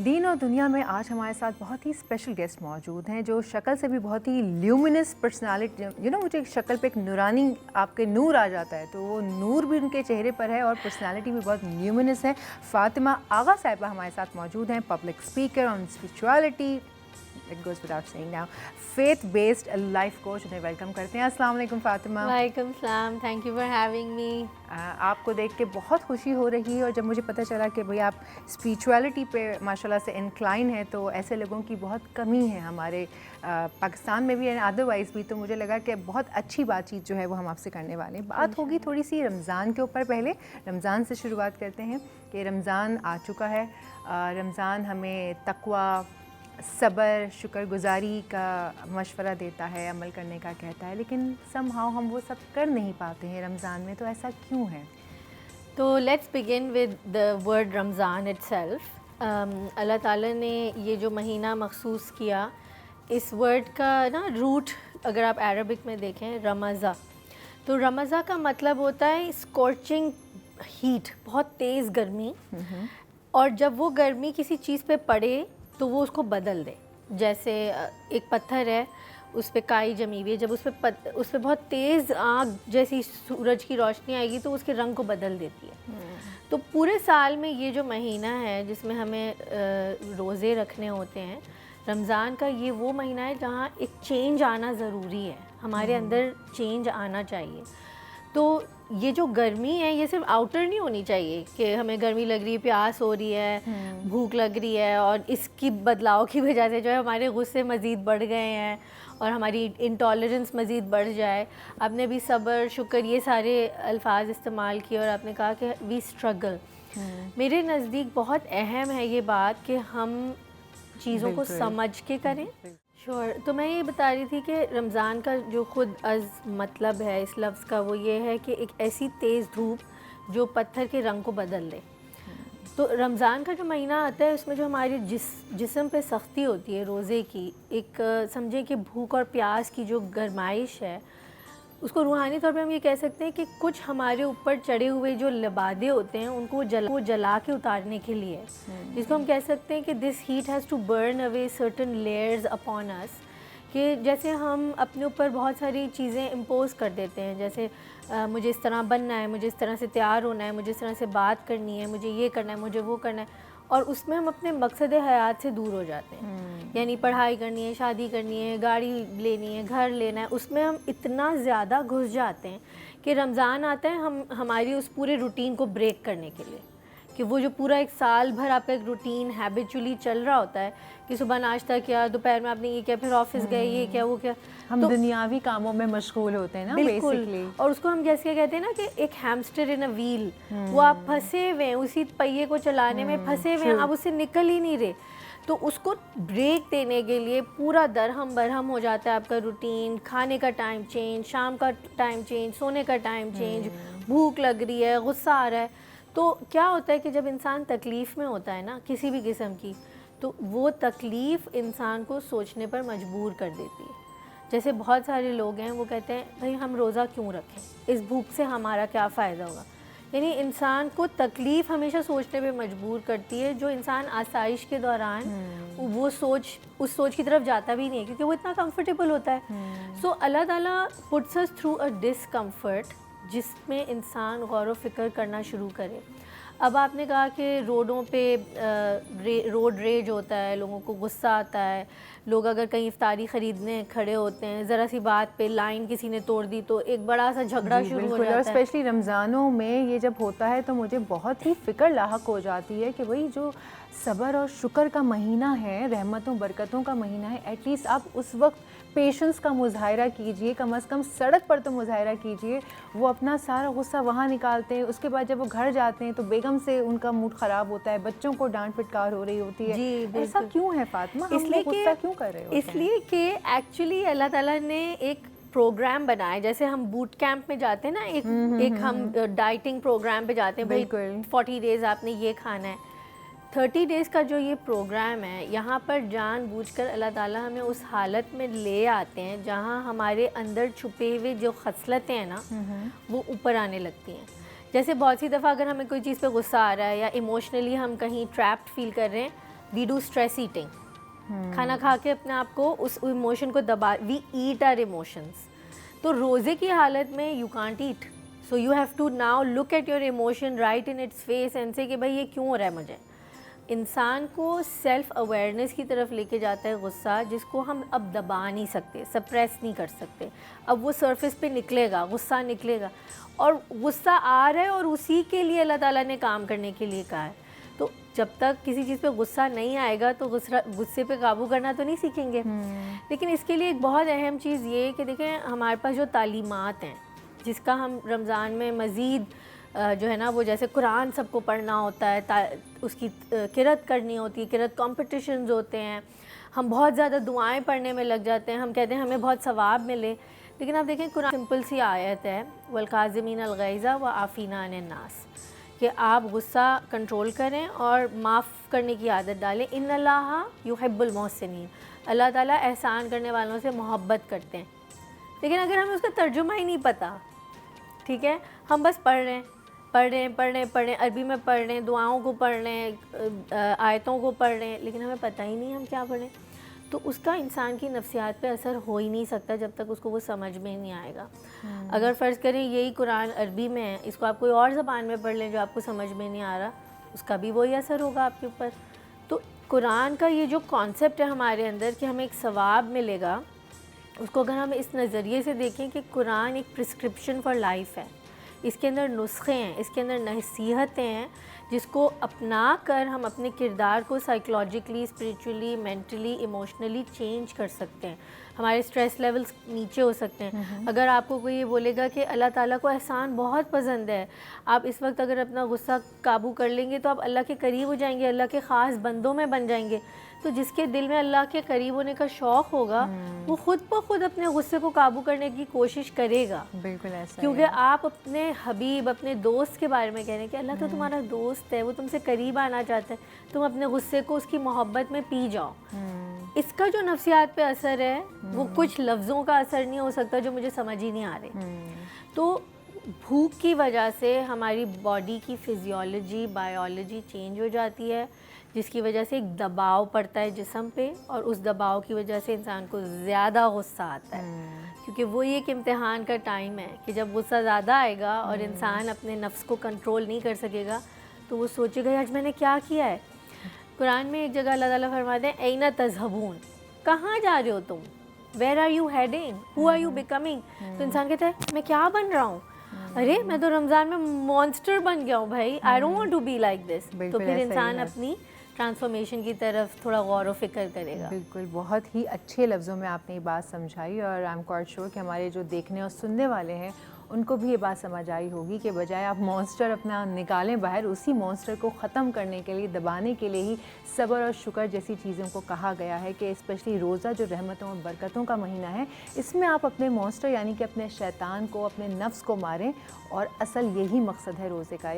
دین اور دنیا میں آج ہمارے ساتھ بہت ہی اسپیشل گیسٹ موجود ہیں جو شکل سے بھی بہت ہی لیومینس پرسنالٹی مجھے شکل پہ ایک نورانی آپ کے نور آ جاتا ہے، تو وہ نور بھی ان کے چہرے پر ہے اور پرسنالٹی بھی بہت لیومینس ہے۔ فاطمہ آغا صاحبہ ہمارے ساتھ موجود ہیں، public speaker on spirituality, it goes without seeing now, faith based life coach, انہیں ویلکم کرتے ہیں۔ السلام علیکم فاطمہ۔ وعلیکم السلام، thank you for having me. آپ کو دیکھ کے بہت خوشی ہو رہی ہے، اور جب مجھے پتہ چلا کہ بھئی آپ اسپریچولیٹی پہ ماشاء اللہ سے انکلائن ہیں، تو ایسے لوگوں کی بہت کمی ہے ہمارے پاکستان میں بھی، ادروائز بھی، تو مجھے لگا کہ بہت اچھی بات چیت جو ہے وہ ہم آپ سے کرنے والے ہیں۔ بات ہوگی تھوڑی سی رمضان کے اوپر، پہلے رمضان سے شروعات کرتے ہیں کہ رمضان آ چکا ہے۔ رمضان ہمیں تقویٰ، صبر، شکر گزاری کا مشورہ دیتا ہے، عمل کرنے کا کہتا ہے، لیکن سم ہاؤ ہم وہ سب کر نہیں پاتے ہیں رمضان میں، تو ایسا کیوں ہے؟ تو let's begin with the word Ramzan itself. اللہ تعالیٰ نے یہ جو مہینہ مخصوص کیا، اس ورڈ کا روٹ اگر آپ عربک میں دیکھیں رمضا، تو رمضا کا مطلب ہوتا ہے اسکورچنگ ہیٹ، بہت تیز گرمی، اور جب وہ گرمی کسی چیز پہ پڑے تو وہ اس کو بدل دے۔ جیسے ایک پتھر ہے، اس پہ کائی جمی ہوئی ہے، جب اس پہ بہت تیز آگ جیسی سورج کی روشنی آئے گی تو اس کے رنگ کو بدل دیتی ہے۔ تو پورے سال میں یہ جو مہینہ ہے جس میں ہمیں روزے رکھنے ہوتے ہیں، رمضان کا یہ وہ مہینہ ہے جہاں ایک چینج آنا ضروری ہے، ہمارے اندر چینج آنا چاہیے۔ تو یہ جو گرمی ہے یہ صرف آؤٹر نہیں ہونی چاہیے کہ ہمیں گرمی لگ رہی ہے، پیاس ہو رہی ہے، بھوک لگ رہی ہے، اور اس کی بدلاؤ کی وجہ سے جو ہے ہمارے غصے مزید بڑھ گئے ہیں اور ہماری انٹالرنس مزید بڑھ جائے۔ آپ نے بھی صبر، شکر، یہ سارے الفاظ استعمال کیے اور آپ نے کہا کہ وی اسٹرگل۔ میرے نزدیک بہت اہم ہے یہ بات کہ ہم چیزوں کو سمجھ کے کریں۔ تو میں یہ بتا رہی تھی کہ رمضان کا جو خود از مطلب ہے اس لفظ کا، وہ یہ ہے کہ ایک ایسی تیز دھوپ جو پتھر کے رنگ کو بدل دے۔ تو رمضان کا جو مہینہ آتا ہے اس میں جو ہمارے جسم پہ سختی ہوتی ہے روزے کی، ایک سمجھیں کہ بھوک اور پیاس کی جو گرمائش ہے، اس کو روحانی طور پہ ہم یہ کہہ سکتے ہیں کہ کچھ ہمارے اوپر چڑھے ہوئے جو لبادے ہوتے ہیں ان کو جلا کے اتارنے کے لیے، جس کو ہم کہہ سکتے ہیں کہ this heat has to burn away certain layers upon us, کہ جیسے ہم اپنے اوپر بہت ساری چیزیں امپوز کر دیتے ہیں، جیسے مجھے اس طرح بننا ہے، مجھے اس طرح سے تیار ہونا ہے، مجھے اس طرح سے بات کرنی ہے، مجھے یہ کرنا ہے، مجھے وہ کرنا ہے، اور اس میں ہم اپنے مقصد حیات سے دور ہو جاتے ہیں۔ یعنی پڑھائی کرنی ہے، شادی کرنی ہے، گاڑی لینی ہے، گھر لینا ہے، اس میں ہم اتنا زیادہ گھس جاتے ہیں کہ رمضان آتا ہے ہماری اس پورے روٹین کو بریک کرنے کے لیے، کہ وہ جو پورا ایک سال بھر آپ کا ایک روٹین ہیبیچولی چل رہا ہوتا ہے کہ صبح ناشتہ کیا، دوپہر میں آپ نے یہ کیا، پھر آفس گئے، یہ کیا، وہ کیا، ہم دنیاوی کاموں میں مشغول ہوتے ہیں نا بیسکلی، اور اس کو ہم جیسے کہتے ہیں نا کہ ایک ہیمسٹر ان اے ویل، وہ آپ پھنسے ہوئے ہیں اسی پہیے کو چلانے میں، پھنسے ہوئے ہیں، آپ اس سے نکل ہی نہیں رہے۔ تو اس کو بریک دینے کے لیے پورا درہم برہم ہو جاتا ہے آپ کا روٹین، کھانے کا ٹائم چینج، شام کا ٹائم چینج، سونے کا ٹائم چینج، بھوک لگ رہی ہے، غصہ آ رہا ہے۔ تو کیا ہوتا ہے کہ جب انسان تکلیف میں ہوتا ہے نا کسی بھی قسم کی، تو وہ تکلیف انسان کو سوچنے پر مجبور کر دیتی ہے۔ جیسے بہت سارے لوگ ہیں وہ کہتے ہیں بھائی ہم روزہ کیوں رکھیں، اس بھوک سے ہمارا کیا فائدہ ہوگا۔ یعنی انسان کو تکلیف ہمیشہ سوچنے پہ مجبور کرتی ہے، جو انسان آسائش کے دوران اس سوچ کی طرف جاتا بھی نہیں ہے کیونکہ وہ اتنا کمفرٹیبل ہوتا ہے۔ سو اللہ تعالیٰ پٹس اس تھرو اے ڈسکمفرٹ جس میں انسان غور و فکر کرنا شروع کرے۔ اب آپ نے کہا کہ روڈوں پہ روڈ ریج ہوتا ہے، لوگوں کو غصہ آتا ہے، لوگ اگر کہیں افطاری خریدنے کھڑے ہوتے ہیں، ذرا سی بات پہ لائن کسی نے توڑ دی تو ایک بڑا سا جھگڑا شروع ہو جاتا ہے۔ اور اسپیشلی رمضانوں میں یہ جب ہوتا ہے تو مجھے بہت ہی فکر لاحق ہو جاتی ہے کہ وہی جو صبر اور شکر کا مہینہ ہے، رحمتوں برکتوں کا مہینہ ہے، ایٹ لیسٹ آپ اس وقت پیشنس کا مظاہرہ کیجئے، کم از کم سڑک پر تو مظاہرہ کیجئے۔ وہ اپنا سارا غصہ وہاں نکالتے ہیں، اس کے بعد جب وہ گھر جاتے ہیں تو بیگم سے ان کا موڈ خراب ہوتا ہے، بچوں کو ڈانٹ پھٹکار ہو رہی ہوتی ہے۔ جی ایسا کیوں ہے فاطمہ؟ ہم لوگ غصہ کیوں کر رہے ہوتے ہیں؟ اس لیے کہ ایکچولی اللہ تعالیٰ نے ایک پروگرام بنائے، جیسے ہم بوٹ کیمپ میں جاتے ہیں نا، ایک ہم ڈائٹنگ پروگرام پہ جاتے ہیں، بھائی 40 ڈیز آپ نے یہ کھانا ہے۔ 30 ڈیز کا جو یہ پروگرام ہے، یہاں پر جان بوجھ کر اللہ تعالیٰ ہمیں اس حالت میں لے آتے ہیں جہاں ہمارے اندر چھپے ہوئے جو خصلتیں ہیں نا وہ اوپر آنے لگتی ہیں۔ جیسے بہت سی دفعہ اگر ہمیں کوئی چیز پہ غصہ آ رہا ہے یا ایموشنلی ہم کہیں ٹریپڈ فیل کر رہے ہیں وی ڈو اسٹریس ایٹنگ, کھانا کھا کے اپنے آپ کو اس ایموشن کو دبا, وی ایٹ آر ایموشنس. تو روزے کی حالت میں you can't eat, so you have to now look at your emotion, right in its face and say کہ بھائی یہ کیوں ہو رہا ہے مجھے. انسان کو سیلف اویئرنیس کی طرف لے کے جاتا ہے غصہ, جس کو ہم اب دبا نہیں سکتے, سپریس نہیں کر سکتے. اب وہ سرفیس پہ نکلے گا, غصہ نکلے گا, اور غصہ آ رہا ہے اور اسی کے لیے اللہ تعالیٰ نے کام کرنے کے لیے کہا ہے. تو جب تک کسی چیز پہ غصہ نہیں آئے گا تو غصے پہ قابو کرنا تو نہیں سیکھیں گے. لیکن اس کے لیے ایک بہت اہم چیز یہ کہ دیکھیں ہمارے پاس جو تعلیمات ہیں, جس کا ہم رمضان میں مزید جو ہے نا وہ جیسے قرآن سب کو پڑھنا ہوتا ہے, اس کی قرأت کرنی ہوتی ہے, قرأت کمپٹیشنز ہوتے ہیں, ہم بہت زیادہ دعائیں پڑھنے میں لگ جاتے ہیں, ہم کہتے ہیں ہمیں بہت ثواب ملے. لیکن آپ دیکھیں قرآن سمپل سی آیت ہے, والکاظمین الغیظ والعافین عن الناس, کہ آپ غصہ کنٹرول کریں اور معاف کرنے کی عادت ڈالیں. ان اللہ یحب المحسنین, اللہ تعالیٰ احسان کرنے والوں سے محبت کرتے ہیں. لیکن اگر ہمیں اس کا ترجمہ ہی نہیں پتہ, ٹھیک ہے, ہم بس پڑھ رہے ہیں, عربی میں پڑھ رہے ہیں, دعاؤں کو پڑھ رہے ہیں, آیتوں کو پڑھ رہے ہیں, لیکن ہمیں پتہ ہی نہیں ہم کیا پڑھ رہے ہیں, تو اس کا انسان کی نفسیات پہ اثر ہو ہی نہیں سکتا جب تک اس کو وہ سمجھ میں نہیں آئے گا. اگر فرض کریں یہی قرآن عربی میں ہے, اس کو آپ کوئی اور زبان میں پڑھ لیں جو آپ کو سمجھ میں نہیں آ رہا, اس کا بھی وہی اثر ہوگا آپ کے اوپر. تو قرآن کا یہ جو کانسیپٹ ہے ہمارے اندر کہ ہمیں ایک ثواب ملے گا, اس کو اگر ہم اس نظریے سے دیکھیں کہ قرآن ایک پرسکرپشن فار لائف ہے, اس کے اندر نسخے ہیں, اس کے اندر نصیحتیں ہیں, جس کو اپنا کر ہم اپنے کردار کو psychologically, spiritually, mentally, emotionally change کر سکتے ہیں. ہمارے اسٹریس لیولز نیچے ہو سکتے ہیں. اگر آپ کو کوئی یہ بولے گا کہ اللہ تعالیٰ کو احسان بہت پسند ہے, آپ اس وقت اگر اپنا غصہ قابو کر لیں گے تو آپ اللہ کے قریب ہو جائیں گے, اللہ کے خاص بندوں میں بن جائیں گے. تو جس کے دل میں اللہ کے قریب ہونے کا شوق ہوگا وہ خود بخود اپنے غصے کو قابو کرنے کی کوشش کرے گا. بالکل ایسا, کیونکہ آپ اپنے حبیب, اپنے دوست کے بارے میں کہہ رہے ہیں کہ اللہ تو تمہارا دوست ہے, وہ تم سے قریب آنا چاہتا ہے, تم اپنے غصے کو اس کی محبت میں پی جاؤ. اس کا جو نفسیات پہ اثر ہے وہ کچھ لفظوں کا اثر نہیں ہو سکتا جو مجھے سمجھ ہی نہیں آ رہے. تو بھوک کی وجہ سے ہماری باڈی کی فزیولوجی, بائیولوجی چینج ہو جاتی ہے, جس کی وجہ سے ایک دباؤ پڑتا ہے جسم پہ, اور اس دباؤ کی وجہ سے انسان کو زیادہ غصہ آتا ہے. کیونکہ وہ ایک امتحان کا ٹائم ہے کہ جب غصہ زیادہ آئے گا اور انسان اپنے نفس کو کنٹرول نہیں کر سکے گا تو وہ سوچے گا آج میں نے کیا کیا ہے. قرآن میں ایک جگہ اللہ تعالیٰ فرماتے ہیں این تذہبون, کہاں جا رہے ہو تم, where are you heading, who are you becoming. تو انسان کہتا ہے میں کیا بن رہا ہوں, ارے میں تو رمضان میں مانسٹر بن گیا ہوں بھائی, I don't want to be like this. تو پھر انسان اپنی ٹرانسفارمیشن کی طرف تھوڑا غور و فکر کرے گا. بالکل, بہت ہی اچھے لفظوں میں آپ نے یہ بات سمجھائی, اور آئی ایم کوائٹ شیور کہ ہمارے جو دیکھنے اور سننے والے ہیں ان کو بھی یہ بات سمجھ آئی ہوگی کہ بجائے آپ مانسٹر اپنا نکالیں باہر, اسی مانسٹر کو ختم کرنے کے لیے, دبانے کے لیے ہی صبر اور شکر جیسی چیزوں کو کہا گیا ہے کہ اسپیشلی روزہ جو رحمتوں اور برکتوں کا مہینہ ہے, اس میں آپ اپنے مانسٹر یعنی کہ اپنے شیطان کو, اپنے نفس کو ماریں, اور اصل یہی مقصد ہے روزے کا.